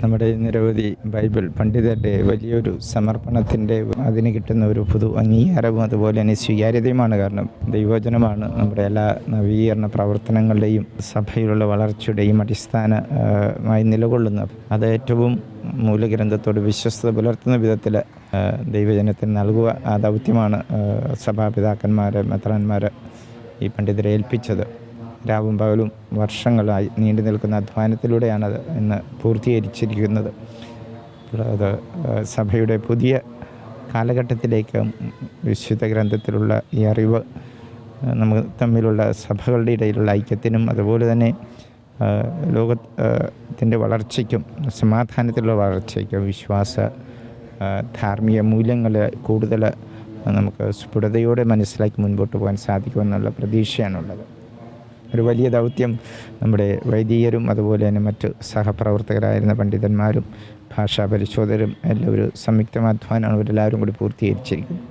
നമ്മുടെ നിരവധി ബൈബിൾ പണ്ഡിതരുടെ വലിയൊരു സമർപ്പണത്തിൻ്റെ അതിന് കിട്ടുന്ന ഒരു പൊതു അംഗീകാരവും അതുപോലെ തന്നെ സ്വീകാര്യതയുമാണ്. കാരണം ദൈവവചനമാണ് നമ്മുടെ എല്ലാ നവീകരണ പ്രവർത്തനങ്ങളുടെയും സഭയിലുള്ള വളർച്ചയുടെയും അടിസ്ഥാനമായി നിലകൊള്ളുന്നത്. അത് ഏറ്റവും മൂലഗ്രന്ഥത്തോട് വിശ്വസ്തത പുലർത്തുന്ന വിധത്തിൽ ദൈവജനത്തിന് നൽകുക ആ ദൗത്യമാണ് സഭാപിതാക്കന്മാർ, മെത്രാന്മാർ ഈ പണ്ഡിതരെ ഏൽപ്പിച്ചത്. രാവും പകലും വർഷങ്ങളായി നീണ്ടു നിൽക്കുന്ന അധ്വാനത്തിലൂടെയാണത് ഇന്ന് പൂർത്തീകരിച്ചിരിക്കുന്നത്. അത് സഭയുടെ പുതിയ കാലഘട്ടത്തിലേക്ക് വിശുദ്ധ ഗ്രന്ഥത്തിലുള്ള ഈ അറിവ് നമുക്ക് തമ്മിലുള്ള സഭകളുടെ ഇടയിലുള്ള ഐക്യത്തിനും അതുപോലെ തന്നെ ലോകത്തിൻ്റെ വളർച്ചയ്ക്കും സമാധാനത്തിലുള്ള വളർച്ചയ്ക്കും വിശ്വാസ ധാർമ്മിക മൂല്യങ്ങൾ കൂടുതൽ നമുക്ക് സ്ഫുടതയോടെ മനസ്സിലാക്കി മുൻപോട്ട് പോകാൻ സാധിക്കുമെന്നുള്ള പ്രതീക്ഷയാണുള്ളത്. ഒരു വലിയ ദൗത്യം നമ്മുടെ വൈദികരും അതുപോലെ തന്നെ മറ്റ് സഹപ്രവർത്തകരായിരുന്ന പണ്ഡിതന്മാരും ഭാഷാ പരിശോധകരും എല്ലാം ഒരു സംയുക്തമാധ്വാനമാണ് ഇവരെല്ലാവരും കൂടി പൂർത്തീകരിച്ചിരിക്കുന്നത്.